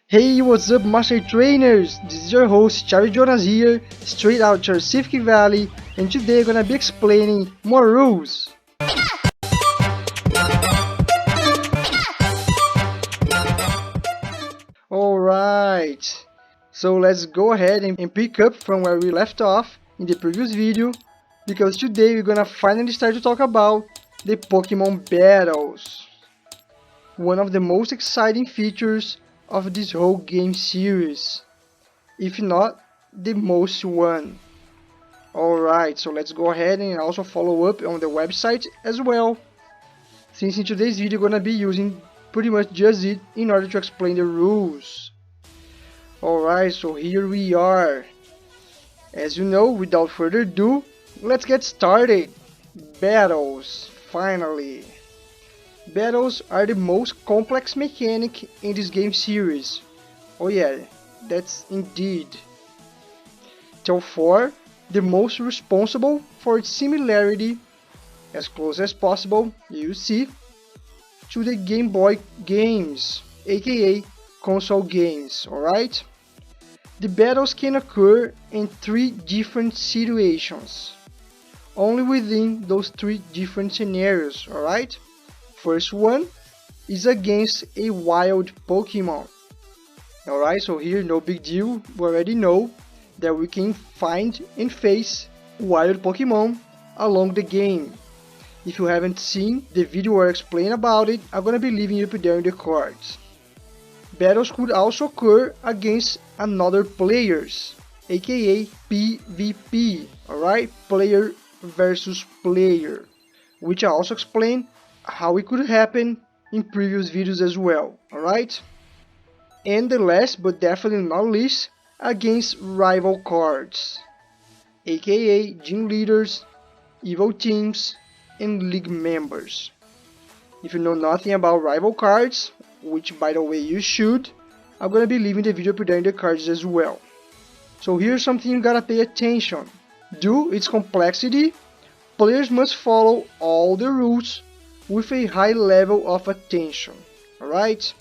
Hey, what's up, Master Trainers? This is your host, Charlie Jonas here, straight out of Pacific Valley, and today I'm gonna be explaining more rules. Alright, so let's go ahead and pick up from where we left off in the previous video, because today we're gonna finally start to talk about the Pokemon battles. One of the most exciting features of this whole game series, if not the most one. Alright, so let's go ahead and also follow up on the website as well, since in today's video I'm gonna be using pretty much just it in order to explain the rules. Alright, so here we are. As you know, without further ado, let's get started. Battles, finally. Battles are the most complex mechanic in this game series. Oh yeah, that's indeed. Therefore, the most responsible for its similarity, as close as possible, you see, to the Game Boy games, aka console games, alright? The battles can occur in 3 different situations, only within those 3 different scenarios, alright? First one is against a wild Pokemon. Alright, so here no big deal, we already know that we can find and face wild Pokemon along the game. If you haven't seen the video where I explain about it, I'm gonna be leaving it up there in the cards. Battles could also occur against another players, aka PvP, alright, player versus player, which I also explained how it could happen in previous videos as well, alright? And the last but definitely not least, against rival cards, aka gym leaders, evil teams, and league members. If you know nothing about rival cards, which by the way you should, I'm gonna be leaving the video preparing the cards as well. So here's something you gotta pay attention. Due its complexity, players must follow all the rules with a high level of attention, alright?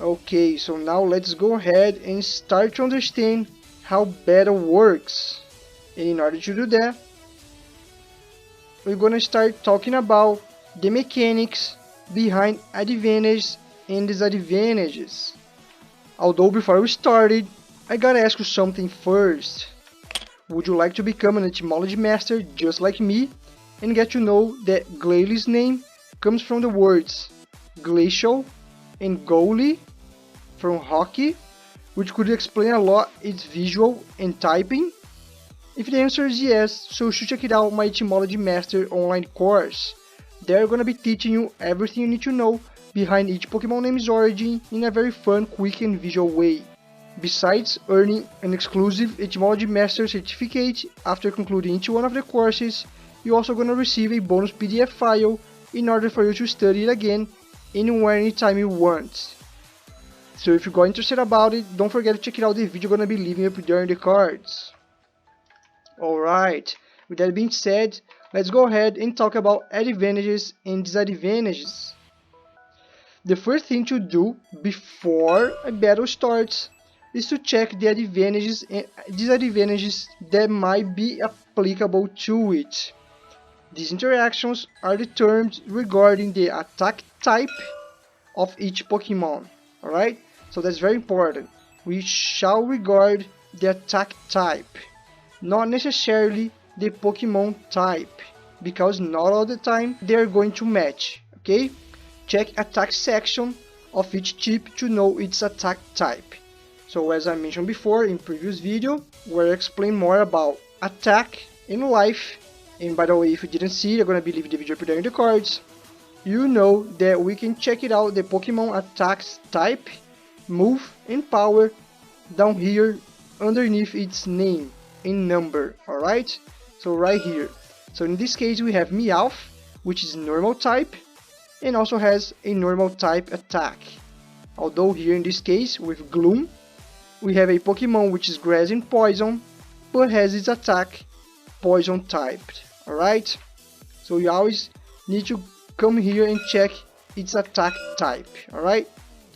Okay, so now let's go ahead and start to understand how battle works. And in order to do that, we're gonna start talking about the mechanics behind advantages and disadvantages. Although before we started, I gotta ask you something first. Would you like to become an etymology master just like me and get to know that Glalie name comes from the words glacial and goalie from hockey, which could explain a lot its visual and typing? If the answer is yes, so you should check it out my Etymology Master online course. They're gonna be teaching you everything you need to know behind each Pokemon name's origin in a very fun, quick and visual way. Besides earning an exclusive Etymology Master certificate after concluding each one of the courses, you're also gonna receive a bonus PDF file in order for you to study it again anywhere, anytime you want. So if you got interested about it, don't forget to check it out the video gonna be leaving up there in the cards. Alright, with that being said, let's go ahead and talk about advantages and disadvantages. The first thing to do before a battle starts is to check the advantages and disadvantages that might be applicable to it. These interactions are the terms regarding the attack type of each Pokemon, alright? So that's very important. We shall regard the attack type, not necessarily the Pokemon type, because not all the time they are going to match, okay? Check attack section of each chip to know its attack type. So as I mentioned before in previous video, where I explain more about attack and life, and by the way, if you didn't see it, I'm gonna be leaving the video preparing the cards. You know that we can check it out the Pokemon attacks type, move and power down here underneath its name and number, alright? So right here. So in this case we have Meowth, which is normal type and also has a normal type attack. Although here in this case with Gloom, we have a Pokemon which is grass and poison, but has its attack poison typed, alright? So you always need to come here and check its attack type, alright?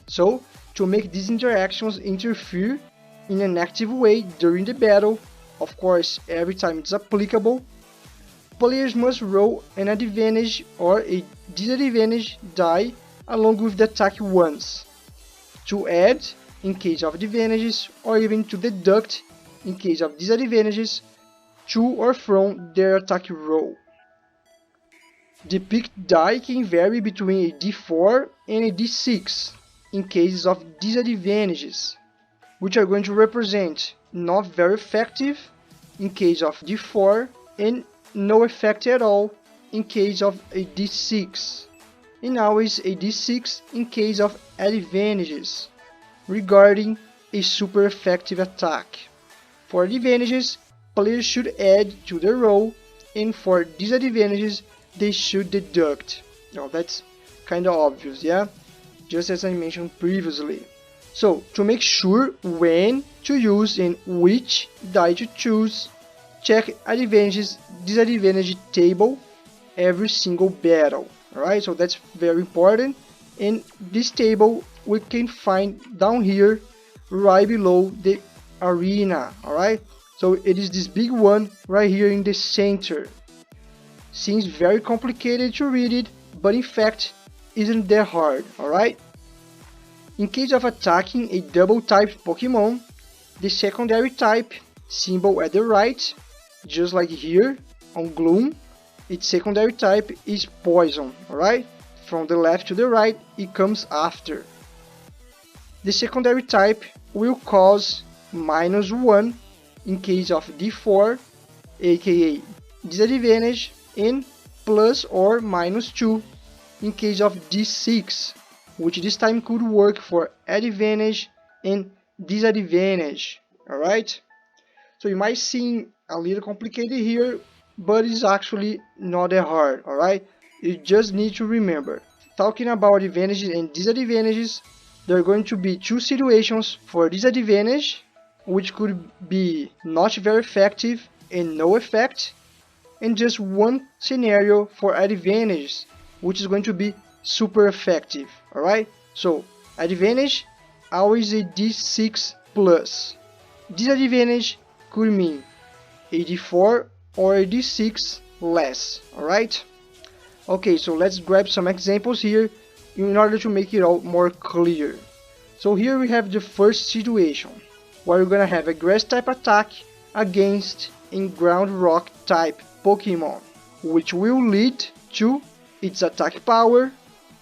So, to to make these interactions interfere in an active way during the battle, of course every time it's applicable, players must roll an advantage or a disadvantage die along with the attack once, to add in case of advantages or even to deduct in case of disadvantages to or from their attack roll. The picked die can vary between a d4 and a d6 in cases of disadvantages, which are going to represent not very effective in case of d4 and no effect at all in case of a d6, and always a d6 in case of advantages regarding a super effective attack. For advantages, players should add to their roll, and for disadvantages, they should deduct. Now that's kinda obvious, yeah? Just as I mentioned previously. So, to make sure when to use and which die to choose, check advantages disadvantage table every single battle. Alright, so that's very important. And this table we can find down here right below the arena. Alright, so it is this big one right here in the center. Seems very complicated to read it, but in fact isn't that hard. Alright, in case of attacking a double type Pokemon, the secondary type symbol at the right, just like here on Gloom, its secondary type is poison. Alright, from the left to the right it comes after. The secondary type will cause -1 in case of d4, aka disadvantage, and plus or -2 in case of d6, which this time could work for advantage and disadvantage. Alright, so you might seem a little complicated here, but it's actually not that hard. Alright, you just need to remember, talking about advantages and disadvantages, there are going to be two situations for disadvantage, which could be not very effective and no effect, and just one scenario for advantage, which is going to be super effective. Alright, so advantage, always a d6 plus. Disadvantage could mean a d4 or a d6 less. Alright, okay, so let's grab some examples here in order to make it all more clear. So here we have the first situation, where we're gonna have a grass type attack against a ground rock type Pokemon, which will lead to its attack power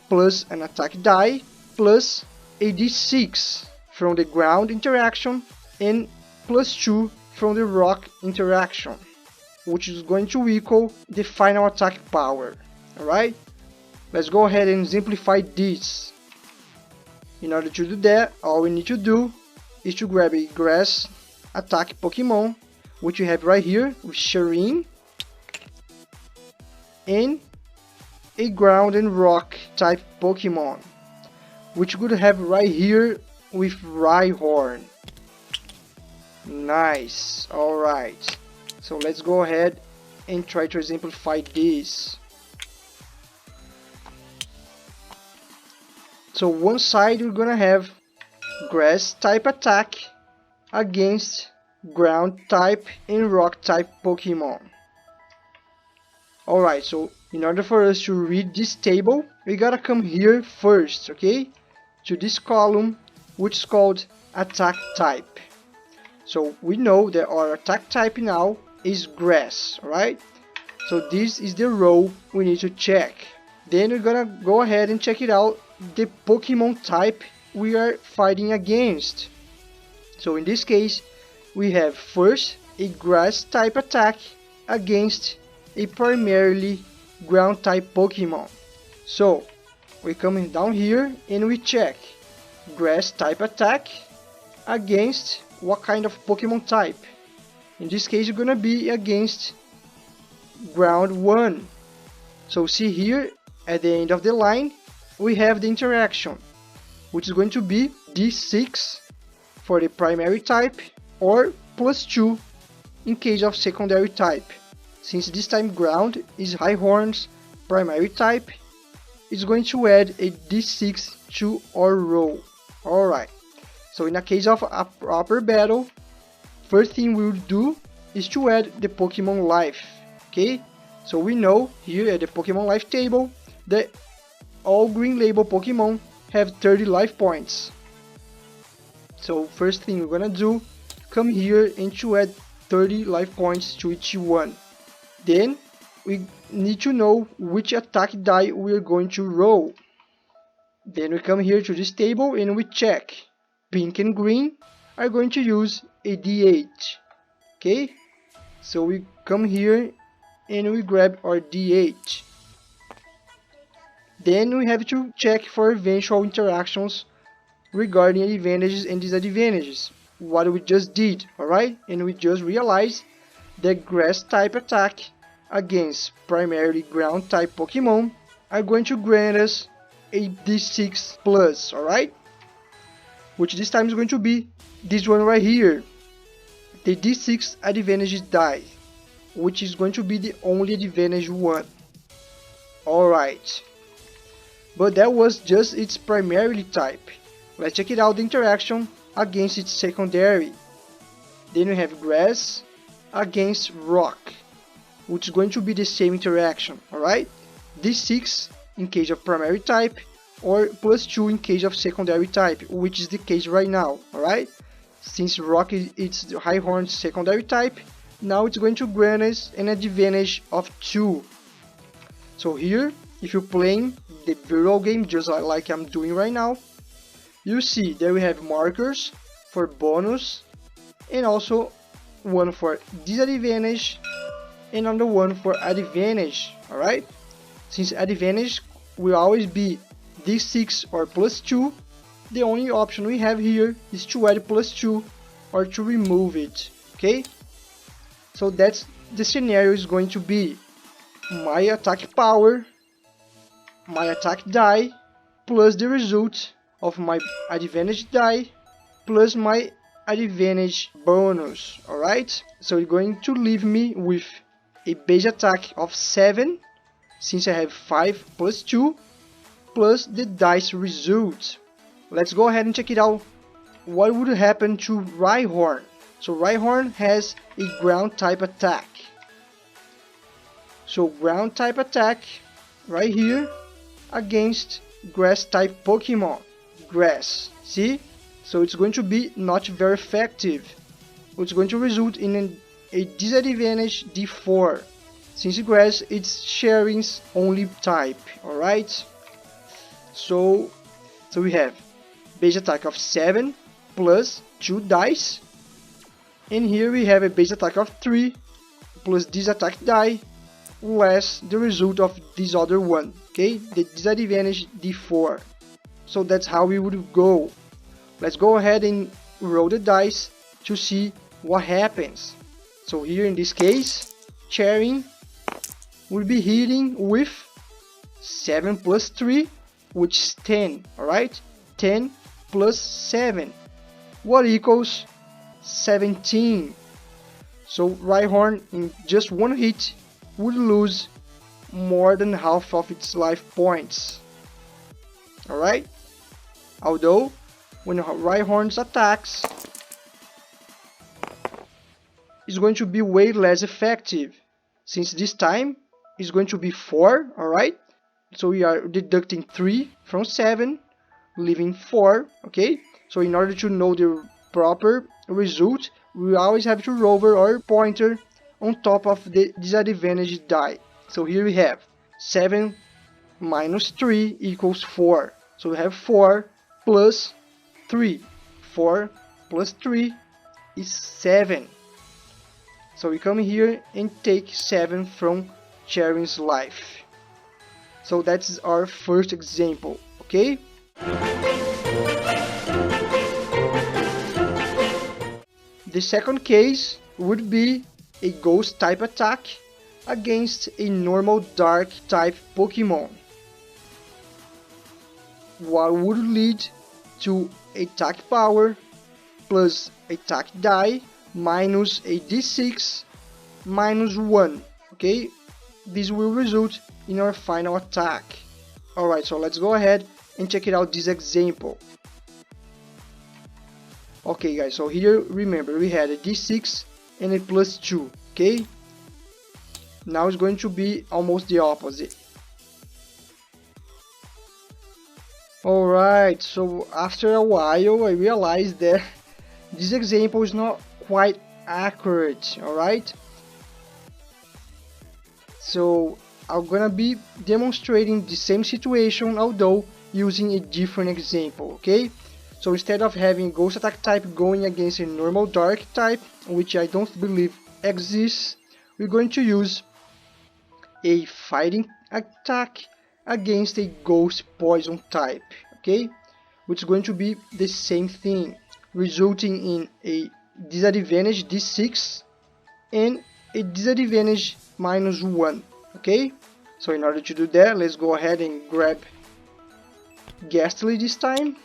plus an attack die plus a d6 from the ground interaction and +2 from the rock interaction, which is going to equal the final attack power. Alright, let's go ahead and simplify this. In order to do that, all we need to do is to grab a grass attack Pokemon, which we have right here with Shireen, and a ground and rock type Pokemon, which we could have right here with Rhyhorn. Nice. Alright, so let's go ahead and try to exemplify this. So one side we're gonna have grass type attack against ground type and rock type Pokemon. Alright, so in order for us to read this table, we gotta come here first, okay? To this column, which is called attack type. So we know that our attack type now is grass, alright? So this is the row we need to check. Then we're gonna go ahead and check it out, the Pokemon type we are fighting against. So in this case, we have first a grass type attack against a primarily ground type Pokemon. So we come down here and we check grass type attack against what kind of Pokemon type. In this case, it's gonna be against ground 1. So see here at the end of the line we have the interaction, which is going to be d6 for the primary type or +2 in case of secondary type. Since this time ground is Rhyhorn's primary type, it's going to add a d6 to our roll. Alright, so in a case of a proper battle, first thing we'll do is to add the Pokemon life. Okay, so we know here at the Pokemon life table that all green label Pokemon have 30 life points. So first thing we're gonna do, come here and to add 30 life points to each one. Then we need to know which attack die we are going to roll. Then we come here to this table and we check. Pink and green are going to use a D8. Okay, so we come here and we grab our D8. Then we have to check for eventual interactions regarding advantages and disadvantages. What we just did, alright? And we just realized that grass type attack against primarily ground type Pokemon are going to grant us a D6 plus, alright? Which this time is going to be this one right here, the D6 advantage die, which is going to be the only advantage one. Alright, but that was just its primarily type. Let's check it out, the interaction against its secondary. Then we have grass against rock, which is going to be the same interaction, alright? D6 in case of primary type, or +2 in case of secondary type, which is the case right now, alright? Since rock is its Rhyhorn's secondary type, now it's going to grant us an advantage of 2. So here, if you're playing the virtual game just like I'm doing right now, you see that we have markers for bonus and also one for disadvantage and another one for advantage, alright? Since advantage will always be D6 or +2, the only option we have here is to add +2 or to remove it, okay? So that's the scenario is going to be my attack power, my attack die, plus the result of my advantage die, plus my advantage bonus, alright? So it's going to leave me with a base attack of 7, since I have 5 +2, plus the dice result. Let's go ahead and check it out. What would happen to Rhyhorn? So Rhyhorn has a ground type attack. So ground type attack right here against grass type Pokemon. Grass, see? So it's going to be not very effective. It's going to result in a disadvantage D4, since grass it's Sharing's only type, alright? So we have base attack of 7 plus 2 dice, and here we have a base attack of 3 plus this attack die less the result of this other one, okay, the disadvantage D4. So that's how we would go. Let's go ahead and roll the dice to see what happens. So here in this case, Sharing will be hitting with 7 plus 3, which is 10, alright? 10 plus 7, what equals 17. So Rhyhorn in just one hit would lose more than half of its life points, alright? Although when Rhyhorn's attacks is going to be way less effective, since this time is going to be 4, alright? So we are deducting 3 from 7, leaving 4, okay? So in order to know the proper result, we always have to hover our pointer on top of the disadvantage die. So here we have 7 minus 3 equals 4. So we have 4 plus 3. 4 plus 3 is 7. So we come here and take 7 from Sharing's life. So that's our first example, okay? The second case would be a ghost type attack against a normal dark type Pokemon. What would lead to attack power plus attack die minus a d6 minus 1, okay? This will result in our final attack. Alright, so let's go ahead and check it out this example. Okay guys, so here remember we had a d6 and a +2, okay? Now it's going to be almost the opposite. Alright, so after a while I realized that this example is not quite accurate, alright? So I'm gonna be demonstrating the same situation, although using a different example, okay? So instead of having ghost attack type going against a normal dark type, which I don't believe exists, we're going to use a fighting attack against a ghost poison type, okay? Which is going to be the same thing, resulting in a disadvantage d6 and a disadvantage -1, okay? So in order to do that, let's go ahead and grab Ghastly this time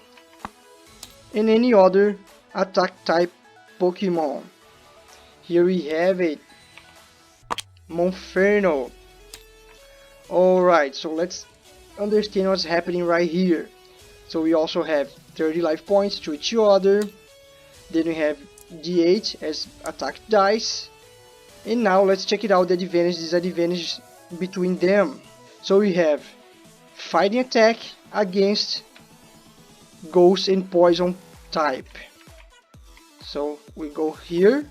and any other attack type Pokemon. Here we have it, Monferno. Alright, so let's understand what's happening right here. So we also have 30 life points to each other, then we have d8 as attack dice, and now let's check it out, the advantage disadvantage between them. So we have fighting attack against ghost and poison type. So we go here,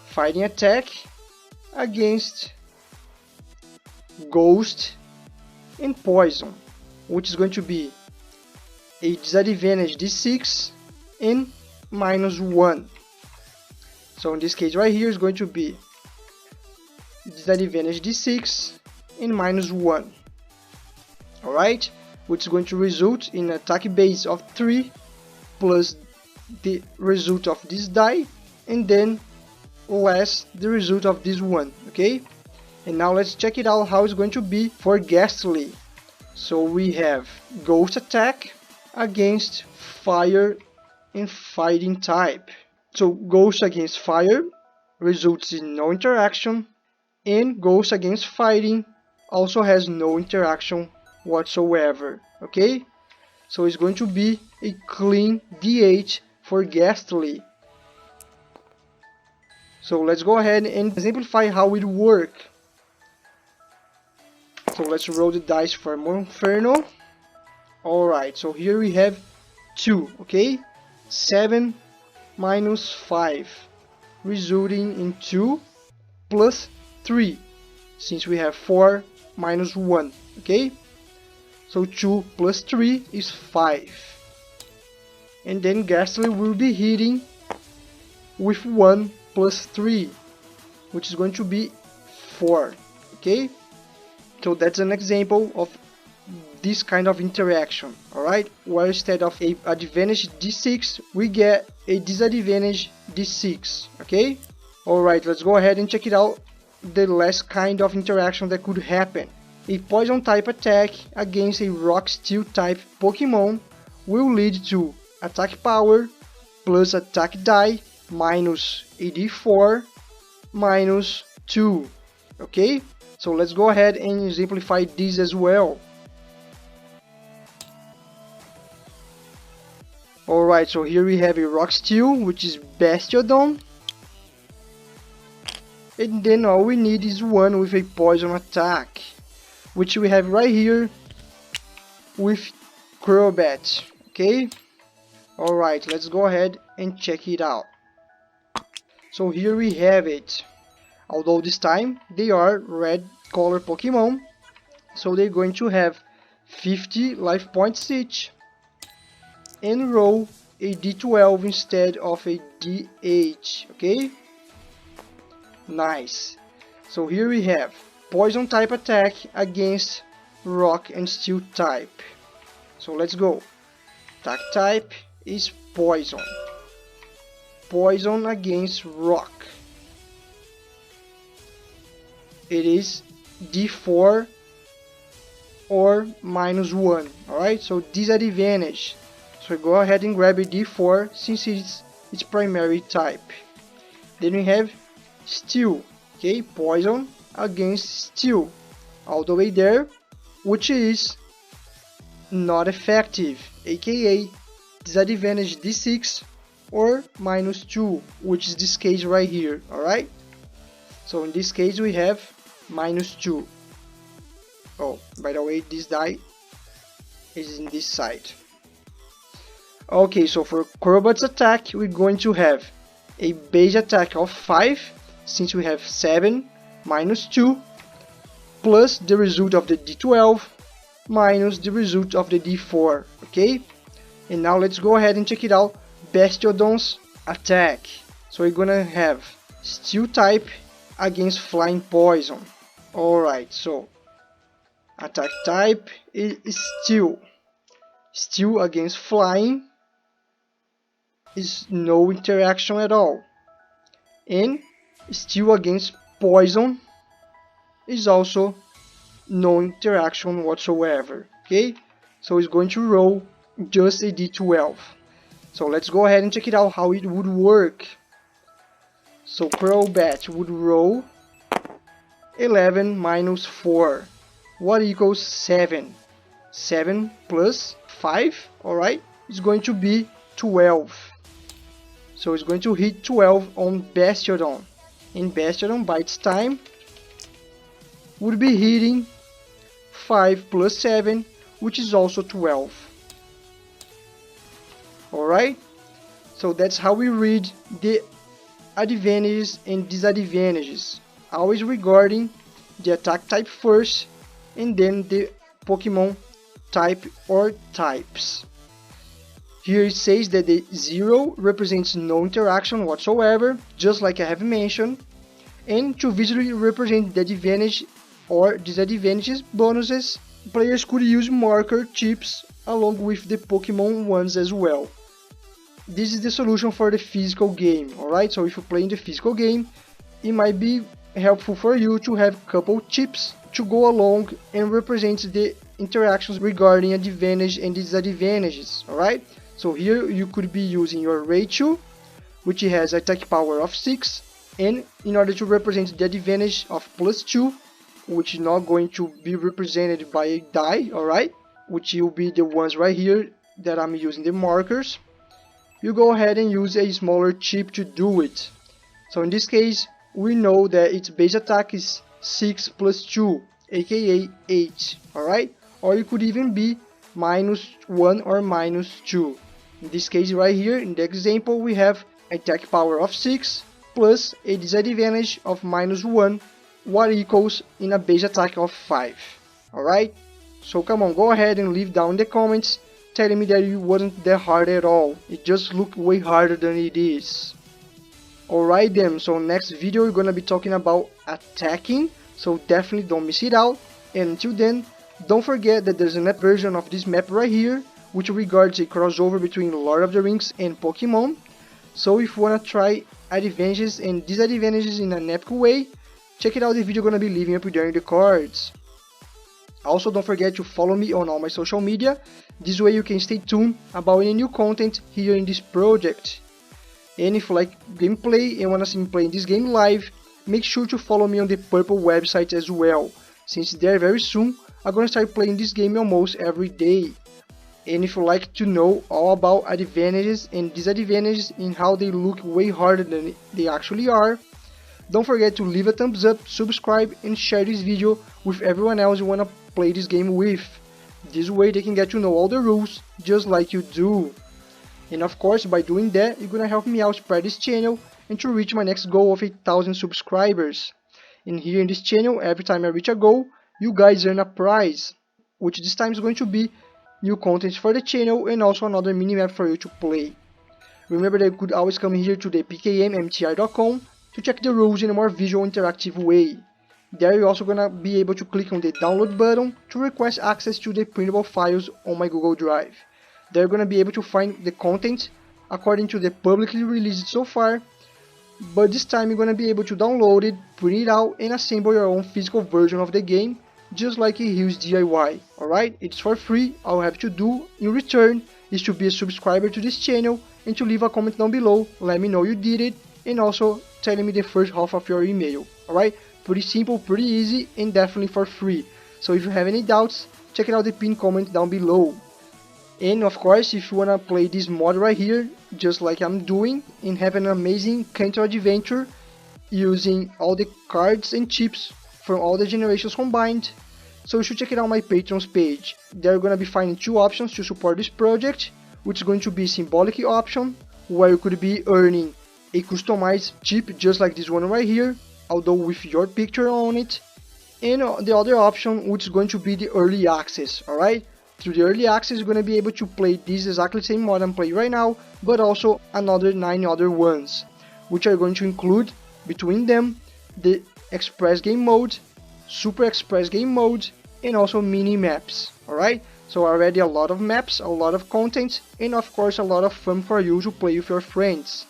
fighting attack against ghost and poison, which is going to be a disadvantage d6 and -1. So in this case right here is going to be disadvantage d6 and -1. Alright, which is going to result in an attack base of 3 plus the result of this die, and then less the result of this one, okay? And now let's check it out how it's going to be for Ghastly. So we have Ghost attack against fire and fighting type. So Ghost against fire results in no interaction, and Ghost against fighting also has no interaction whatsoever, okay? So it's going to be a clean d8 for Ghastly. So let's go ahead and exemplify how it works. So let's roll the dice for Monferno. Alright, so here we have 2, okay? 7 minus 5, resulting in 2 plus 3, since we have 4 minus 1, okay? So 2 plus 3 is 5. And then Ghastly will be hitting with 1 plus 3, which is going to be 4, okay? So that's an example of this kind of interaction, alright? Where instead of a advantage d6, we get a disadvantage d6, okay? Alright, let's go ahead and check it out, the last kind of interaction that could happen. A poison type attack against a rock steel type Pokemon will lead to attack power plus attack die minus a d4 minus 2, okay? So let's go ahead and exemplify this as well. Alright, so here we have a rock steel, which is Bastiodon. And then all we need is one with a poison attack, which we have right here with Crobat, okay? Alright, let's go ahead and check it out. So here we have it. Although this time they are red color Pokemon, so they're going to have 50 life points each, and roll a d12 instead of a d8, okay? Nice. So here we have poison type attack against rock and steel type. So let's go. Attack type is poison. Poison against rock. It is d4 or -1, alright? So disadvantage. So go ahead and grab a d4 since it's its primary type. Then we have steel, okay? Poison against steel, all the way there, which is not effective, aka disadvantage d6 or -2, which is this case right here, alright? So in this case we have -2. Oh, by the way, this die is in this side. Okay, so for Crobat's attack, we're going to have a base attack of 5, since we have 7 -2, plus the result of the D12 minus the result of the D4, okay? And now let's go ahead and check it out. Bastiodon's attack. So we're gonna have Steel type against Flying Poison. Alright, so attack type is Steel. Steel against Flying is no interaction at all. And Steel against Poison is also no interaction whatsoever. Okay, so it's going to roll just a D12. So let's go ahead and check it out how it would work. So Crobat would roll 11 minus 4. What equals 7? 7 plus 5, alright, is going to be 12. So it's going to hit 12 on Bastiodon. And Bastiodon, by its time, would be hitting 5 plus 7, which is also 12. Alright, so that's how we read the advantages and disadvantages, always regarding the attack type first and then the Pokemon type or types. Here it says that the 0 represents no interaction whatsoever, just like I have mentioned, and to visually represent the advantage or disadvantages bonuses, players could use marker chips along with the Pokemon ones as well. This is the solution for the physical game, alright? So if you play in the physical game, it might be helpful for you to have a couple chips to go along and represent the interactions regarding advantage and disadvantages, alright? So here you could be using your Raichu, which has attack power of 6, and in order to represent the advantage of +2, which is not going to be represented by a die, alright? Which will be the ones right here that I'm using the markers. You go ahead and use a smaller chip to do it. So in this case, we know that its base attack is 6 plus 2, aka 8, alright? Or it could even be -1 or -2. In this case right here, in the example, we have attack power of 6 plus a disadvantage of -1, what equals in a base attack of 5, alright? So come on, go ahead and leave down in the comments telling me that it wasn't that hard at all. It just looked way harder than it is. Alright then, so next video we're gonna be talking about attacking, so definitely don't miss it out. And until then, don't forget that there's an app version of this map right here, which regards a crossover between Lord of the Rings and Pokemon. So if you wanna try advantages and disadvantages in an epic way, check it out, the video gonna be leaving up there in the cards. Also, don't forget to follow me on all my social media. This way you can stay tuned about any new content here in this project. And if you like gameplay and wanna see me playing this game live, make sure to follow me on the Purple website as well, since there very soon I'm gonna start playing this game almost every day. And if you like to know all about advantages and disadvantages and how they look way harder than they actually are, don't forget to leave a thumbs up, subscribe and share this video with everyone else you wanna play this game with. This way they can get to know all the rules just like you do. And of course, by doing that, you're gonna help me out spread this channel and to reach my next goal of 8,000 subscribers. And here in this channel, every time I reach a goal, you guys earn a prize, which this time is going to be new content for the channel and also another mini-map for you to play. Remember that you could always come here to the pkmmtr.com to check the rules in a more visual interactive way. There you're also gonna be able to click on the download button to request access to the printable files on my Google Drive. There you're gonna be able to find the content according to the publicly released so far, but this time you're gonna be able to download it, print it out and assemble your own physical version of the game, just like a huge DIY, alright? It's for free. All you have to do in return is to be a subscriber to this channel and to leave a comment down below, let me know you did it, and also telling me the first half of your email, alright? Pretty simple, pretty easy, and definitely for free. So if you have any doubts, check out the pinned comment down below. And of course, if you wanna play this mod right here, just like I'm doing, and have an amazing Canto adventure using all the cards and chips from all the generations combined, so you should check it out on my Patreon's page. There are gonna be finding two options to support this project, which is going to be symbolic option, where you could be earning a customized chip just like this one right here, although with your picture on it, and the other option, which is going to be the early access. Alright, through the early access you're going to be able to play this exactly same mod I'm playing right now, but also another 9 other ones, which are going to include between them the express game mode, super express game mode, and also mini maps. Alright, so already a lot of maps, a lot of content, and of course a lot of fun for you to play with your friends.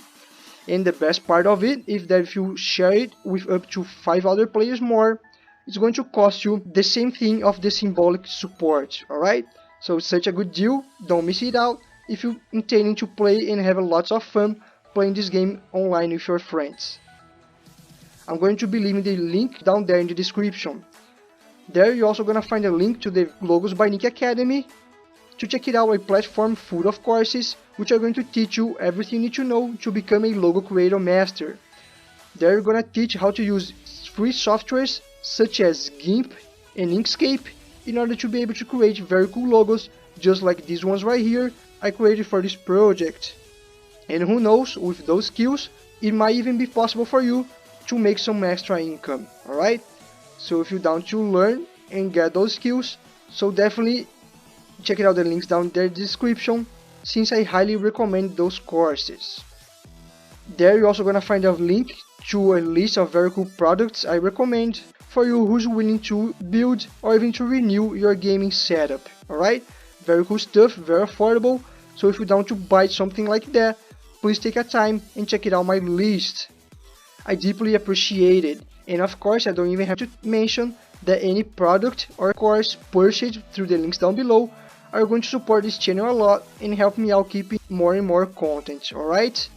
And the best part of it is that if you share it with up to 5 other players more, it's going to cost you the same thing of the symbolic support. Alright, so it's such a good deal, don't miss it out if you're intending to play and have lots of fun playing this game online with your friends. I'm going to be leaving the link down there in the description. There you're also going to find a link to the Logos by Nick Academy. To check it out, a platform full of courses which are going to teach you everything you need to know to become a logo creator master. There you're going to teach how to use free softwares such as GIMP and Inkscape in order to be able to create very cool logos just like these ones right here I created for this project. And who knows, with those skills it might even be possible for you to make some extra income. Alright, so if you're down to learn and get those skills, so definitely check it out, the links down there in the description, since I highly recommend those courses. There you're also gonna find a link to a list of very cool products I recommend for you who's willing to build or even to renew your gaming setup. Alright, very cool stuff, very affordable, so if you're down to buy something like that, please take a time and check it out my list. I deeply appreciate it, and of course I don't even have to mention that any product or course purchased through the links down below are going to support this channel a lot and help me out keeping more and more content. Alright,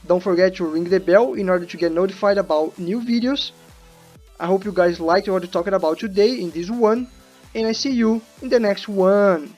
don't forget to ring the bell in order to get notified about new videos. I hope you guys liked what we're talking about today in this one, and I see you in the next one.